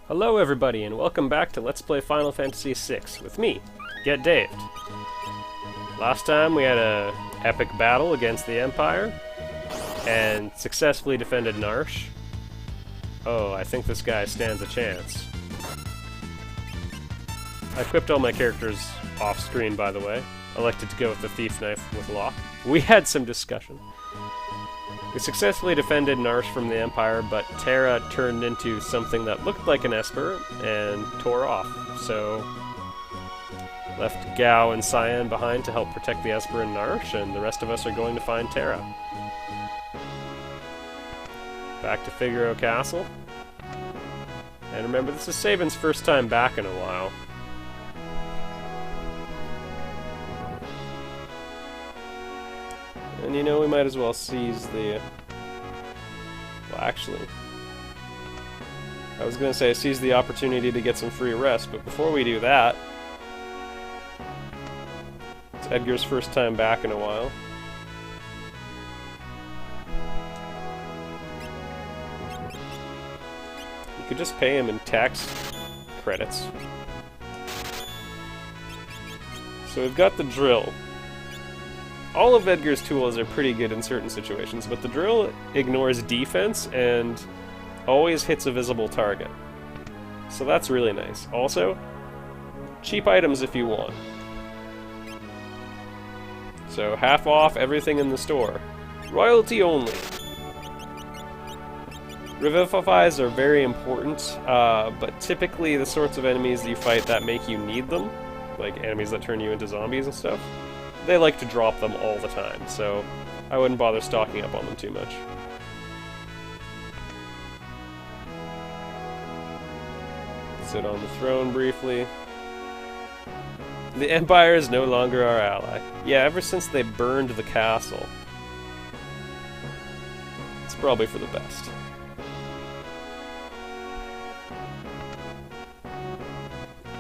Hello everybody, and welcome back to Let's Play Final Fantasy VI with me, Get Daved. Last time we had a epic battle against the Empire, and successfully defended Narsh. Oh, I think this guy stands a chance. I equipped all my characters off-screen, by the way. I elected to go with the Thief Knife with Locke. We had some discussion. We successfully defended Narsh from the Empire, but Terra turned into something that looked like an Esper and tore off, so left Gao and Cyan behind to help protect the Esper and Narsh, and the rest of us are going to find Terra. Back to Figaro Castle. And remember, this is Sabin's first time back in a while. And you know, we might as well seize the... Well, actually... I was gonna say seize the opportunity to get some free rest, but before we do that... It's Edgar's first time back in a while. You could just pay him in tax credits. So we've got the drill. All of Edgar's tools are pretty good in certain situations, but the drill ignores defense and always hits a visible target. So that's really nice. Also, cheap items if you want. So half off everything in the store. Royalty only. Revivifies are very important, but typically the sorts of enemies you fight that make you need them, like enemies that turn you into zombies and stuff, they like to drop them all the time, so I wouldn't bother stocking up on them too much. Sit on the throne briefly. The Empire is no longer our ally. Yeah, ever since they burned the castle. It's probably for the best.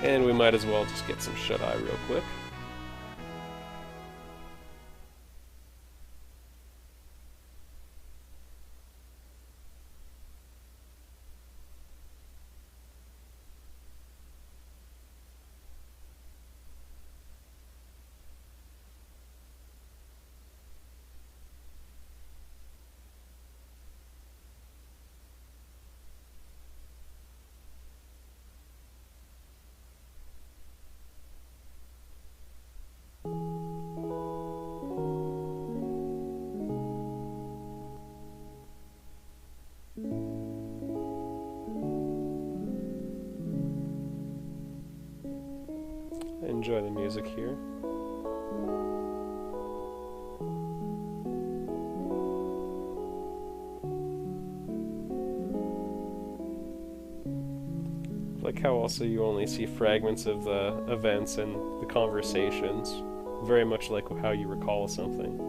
And we might as well just get some shut-eye real quick. Enjoy the music here. I like how also you only see fragments of the events and the conversations, very much like how you recall something.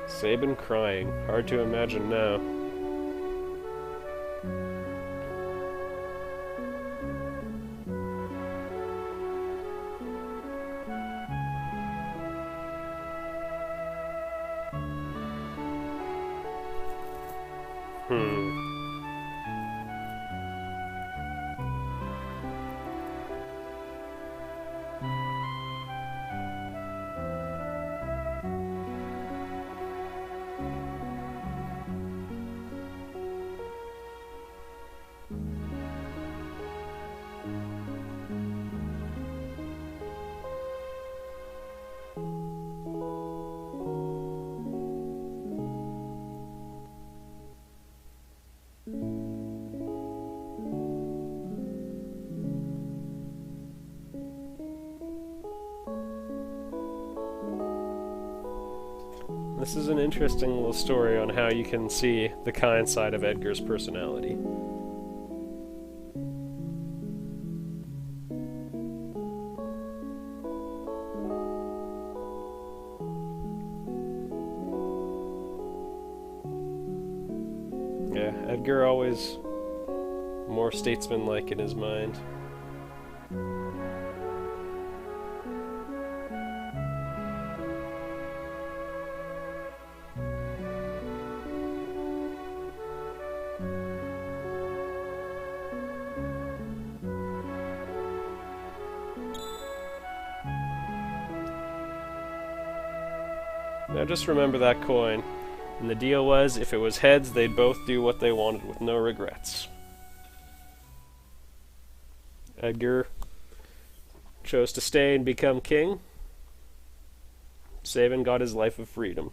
Sabin crying. Hard to imagine now. This is an interesting little story on how you can see the kind side of Edgar's personality. Yeah, Edgar always more statesman-like in his mind. Now just remember that coin. And the deal was, if it was heads, they'd both do what they wanted with no regrets. Edgar chose to stay and become king. Sabin got his life of freedom.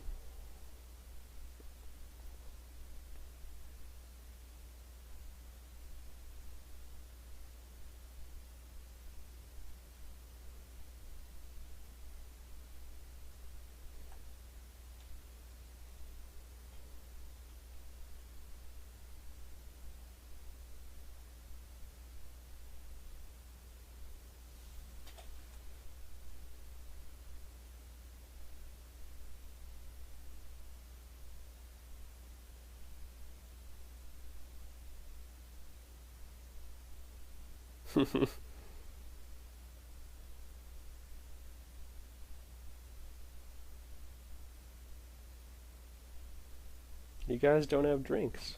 You guys don't have drinks.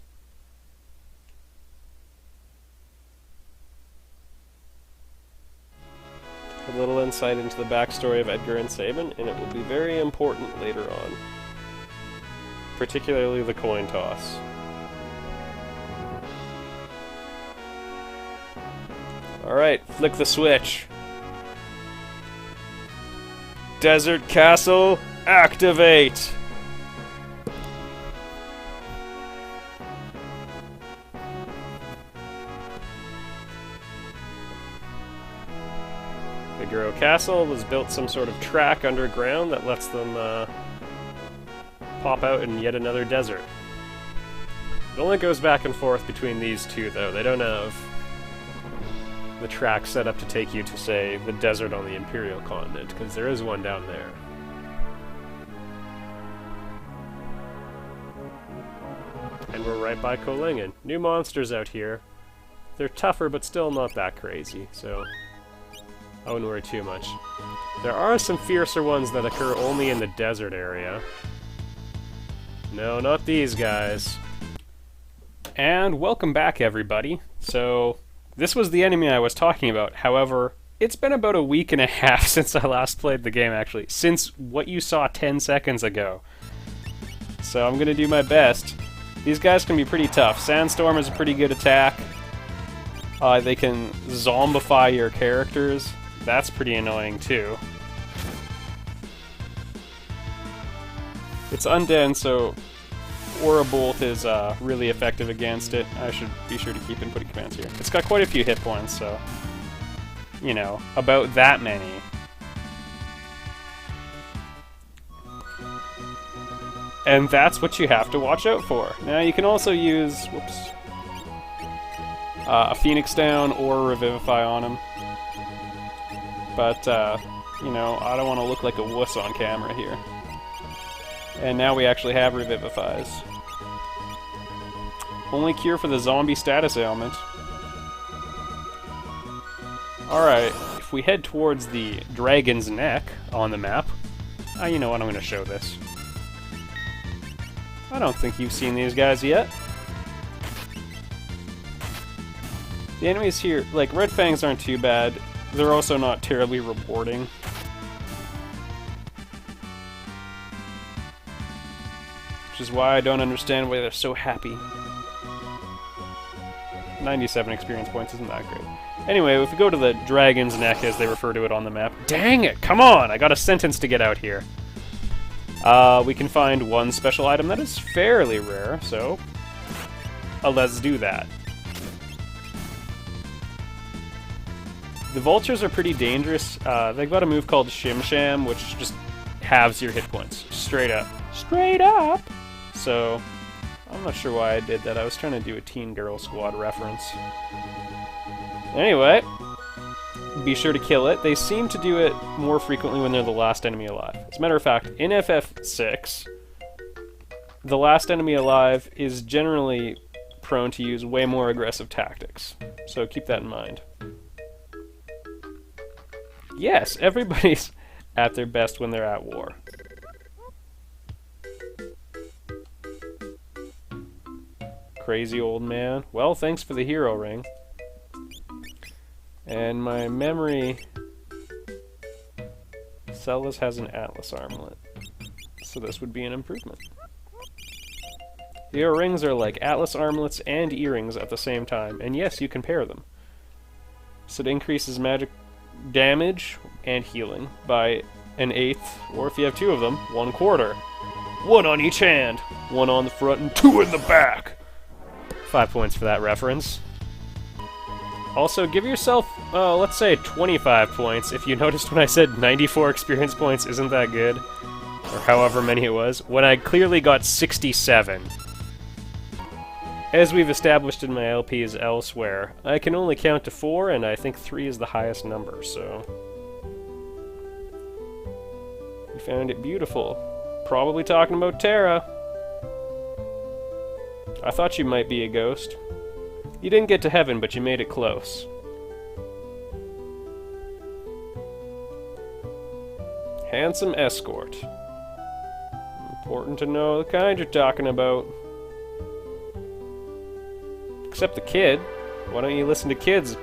A little insight into the backstory of Edgar and Sabin, and it will be very important later on. Particularly the coin toss. Alright, flick the switch. Desert Castle, activate! Figaro Castle was built some sort of track underground that lets them pop out in yet another desert. It only goes back and forth between these two, though. They don't have the track set up to take you to, say, the desert on the Imperial continent, because there is one down there. And we're right by Kolingen. New monsters out here. They're tougher, but still not that crazy, so I wouldn't worry too much. There are some fiercer ones that occur only in the desert area. No, not these guys. And welcome back, everybody. So this was the enemy I was talking about. However, it's been about a week and a half since I last played the game, actually. Since what you saw 10 seconds ago. So I'm going to do my best. These guys can be pretty tough. Sandstorm is a pretty good attack. They can zombify your characters. That's pretty annoying, too. It's undead, so Aura Bolt is really effective against it. I should be sure to keep inputting commands here. It's got quite a few hit points, so, you know, about that many. And that's what you have to watch out for. Now, you can also use, a Phoenix Down or Revivify on him. But, you know, I don't want to look like a wuss on camera here. And now we actually have Revivifies. Only cure for the zombie status ailment. Alright, if we head towards the Dragon's Neck on the map... you know what, I'm going to show this. I don't think you've seen these guys yet. The enemies here, like, Red Fangs aren't too bad. They're also not terribly rewarding. Which is why I don't understand why they're so happy. 97 experience points isn't that great. Anyway, if we go to the Dragon's Neck, as they refer to it on the map... Dang it! Come on! I got a sentence to get out here. We can find one special item that is fairly rare, so... let's do that. The vultures are pretty dangerous. They've got a move called Shim Sham, which just halves your hit points. Straight up. Straight up! So, I'm not sure why I did that. I was trying to do a Teen Girl Squad reference. Anyway, be sure to kill it. They seem to do it more frequently when they're the last enemy alive. As a matter of fact, in FF6, the last enemy alive is generally prone to use way more aggressive tactics. So keep that in mind. Yes, everybody's at their best when they're at war. Crazy old man. Well, thanks for the hero ring. And my memory... Celis has an Atlas armlet. So this would be an improvement. The earrings are like Atlas armlets and earrings at the same time, and yes, you can pair them. So it increases magic damage and healing by 1/8, or if you have 2 of them, 1/4. 1 on each hand, 1 on the front and 2 in the back. 5 points for that reference. Also, give yourself, let's say 25 points. If you noticed when I said 94 experience points isn't that good, or however many it was, when I clearly got 67. As we've established in my LPs elsewhere, I can only count to 4, and I think 3 is the highest number, so... You found it beautiful. Probably talking about Terra. I thought you might be a ghost. You didn't get to heaven, but you made it close. Handsome escort. Important to know the kind you're talking about. Except the kid. Why don't you listen to kids?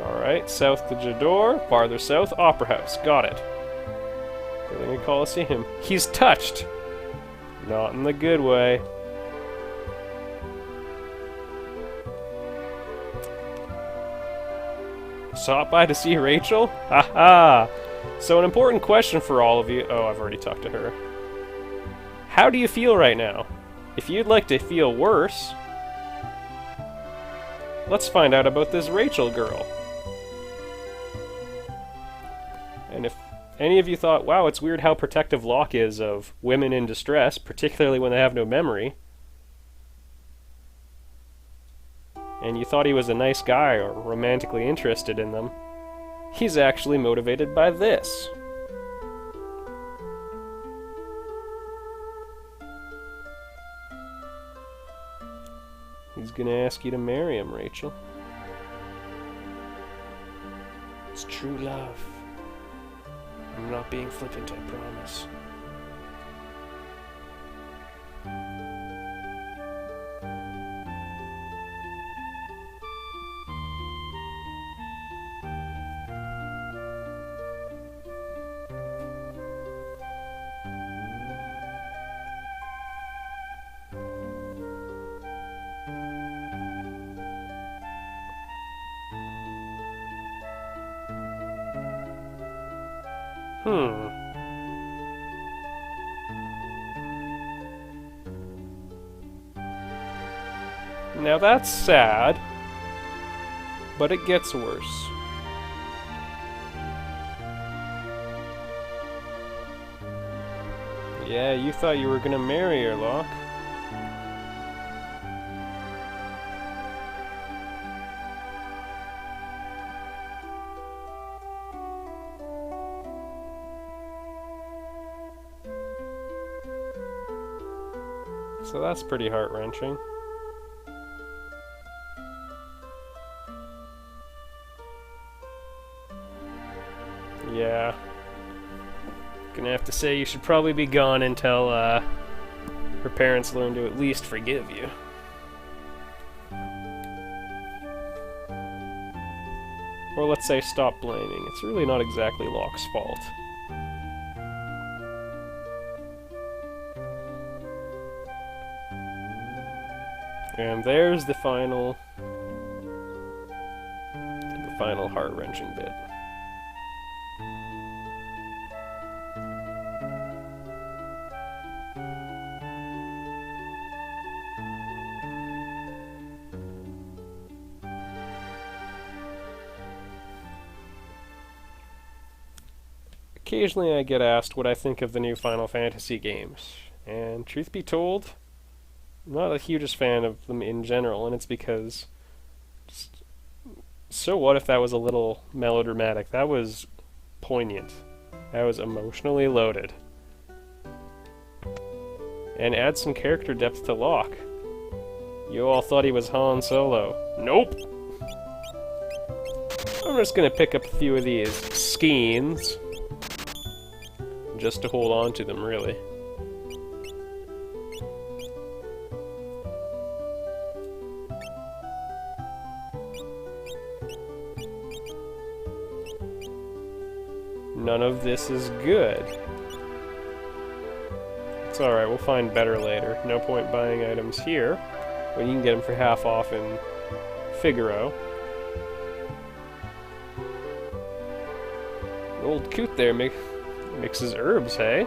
Alright, south to Jador, farther south, Opera House. Got it. Building a Coliseum. He's touched! Not in the good way. Stop by to see Rachel? Haha! So an important question for all of you... Oh, I've already talked to her. How do you feel right now? If you'd like to feel worse... Let's find out about this Rachel girl. And if any of you thought, wow, it's weird how protective Locke is of women in distress, particularly when they have no memory, and you thought he was a nice guy or romantically interested in them, he's actually motivated by this. He's gonna ask you to marry him, Rachel. It's true love. I'm not being flippant, I promise. Now that's sad, but it gets worse. Yeah, you thought you were gonna marry her, Locke. So that's pretty heart-wrenching. Yeah. Gonna have to say you should probably be gone until, her parents learn to at least forgive you. Or let's say stop blaming. It's really not exactly Locke's fault. And there's the final heart-wrenching bit. Occasionally I get asked what I think of the new Final Fantasy games, and truth be told, I'm not the hugest fan of them in general, and it's because, so what if that was a little melodramatic? That was poignant. That was emotionally loaded. And add some character depth to Locke. You all thought he was Han Solo. Nope! I'm just gonna pick up a few of these skeins. Just to hold on to them, really. None of this is good. It's alright, we'll find better later. No point buying items here, when you can get them for half off in Figaro. Old coot there mixes herbs, hey?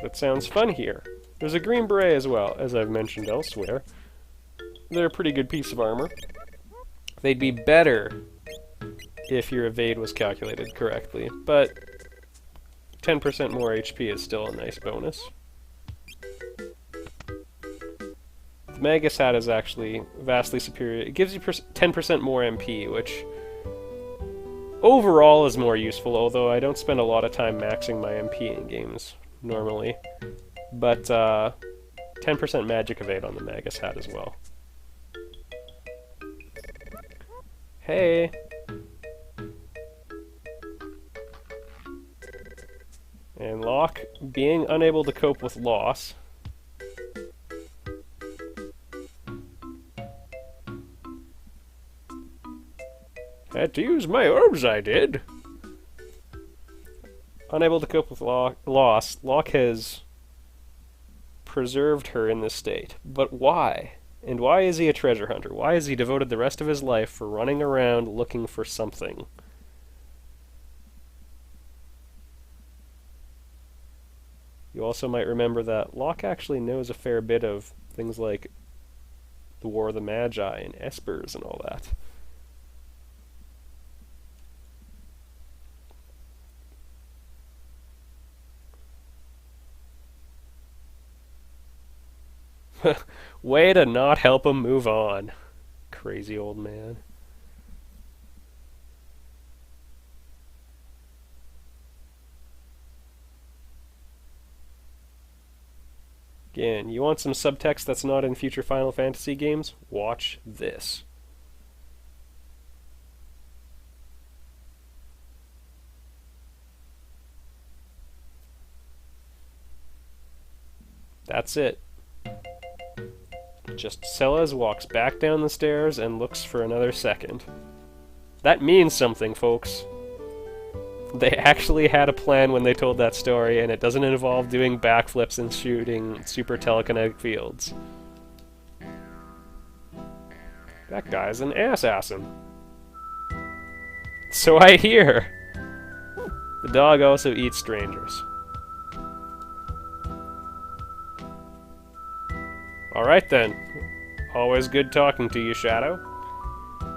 That sounds fun here. There's a green beret as well, as I've mentioned elsewhere. They're a pretty good piece of armor. They'd be better if your evade was calculated correctly, but 10% more HP is still a nice bonus. The Magus hat is actually vastly superior. It gives you 10% more MP, which overall is more useful, although I don't spend a lot of time maxing my MP in games normally. But 10% magic evade on the Magus hat as well. Hey! And Locke, being unable to cope with loss. Had to use my herbs, I did. Unable to cope with loss, Locke has preserved her in this state. But why? And why is he a treasure hunter? Why has he devoted the rest of his life for running around looking for something? You also might remember that Locke actually knows a fair bit of things like the War of the Magi and Espers and all that. Way to not help him move on. Crazy old man. Again, you want some subtext that's not in future Final Fantasy games? Watch this. That's it. Just Sellers walks back down the stairs and looks for another second. That means something, folks. They actually had a plan when they told that story, and it doesn't involve doing backflips and shooting super telekinetic fields. That guy's an assassin. So I hear. The dog also eats strangers. Alright then. Always good talking to you, Shadow.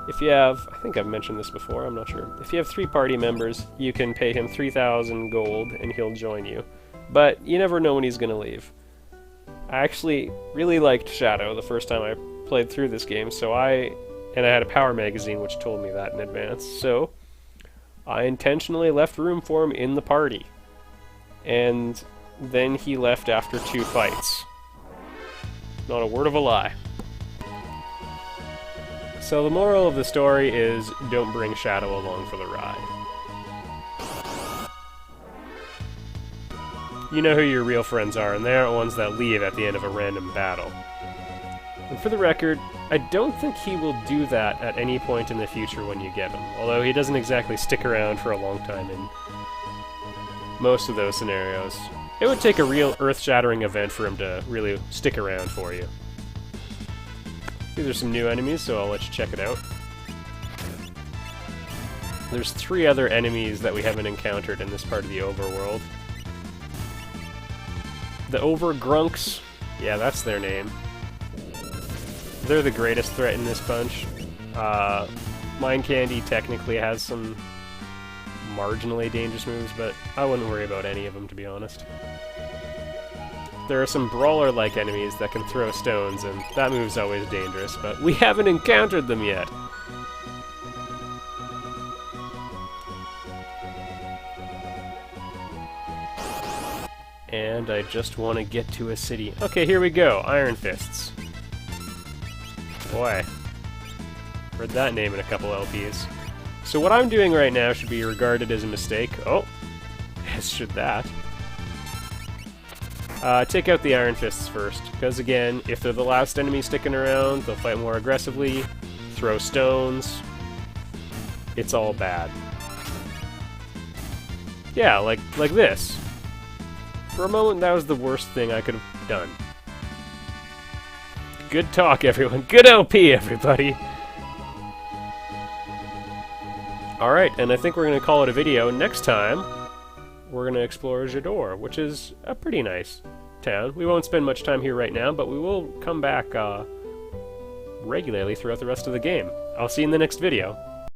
If you have, I think I've mentioned this before, I'm not sure. If you have 3 party members, you can pay him 3,000 gold and he'll join you. But you never know when he's going to leave. I actually really liked Shadow the first time I played through this game, so I had a power magazine which told me that in advance, so I intentionally left room for him in the party. And then he left after 2 fights. Not a word of a lie. So the moral of the story is, don't bring Shadow along for the ride. You know who your real friends are, and they aren't ones that leave at the end of a random battle. And for the record, I don't think he will do that at any point in the future when you get him, although he doesn't exactly stick around for a long time in most of those scenarios. It would take a real earth-shattering event for him to really stick around for you. These are some new enemies, so I'll let you check it out. There's 3 other enemies that we haven't encountered in this part of the overworld. The Overgrunks, yeah, that's their name. They're the greatest threat in this bunch. Mind Candy technically has some marginally dangerous moves, but I wouldn't worry about any of them, to be honest. There are some brawler-like enemies that can throw stones, and that move's always dangerous, but we haven't encountered them yet. And And I just want to get to a city. Okay, here we go. Iron Fists. Boy. Heard that name in a couple LPs. So what I'm doing right now should be regarded as a mistake. Oh, as should that. Take out the Iron Fists first, because again, if they're the last enemy sticking around, they'll fight more aggressively, throw stones. It's all bad. Yeah, like this. For a moment, that was the worst thing I could have done. Good talk, everyone. Good LP, everybody. Alright, and I think we're going to call it a video. Next time, we're going to explore J'adore, which is a pretty nice town. We won't spend much time here right now, but we will come back regularly throughout the rest of the game. I'll see you in the next video.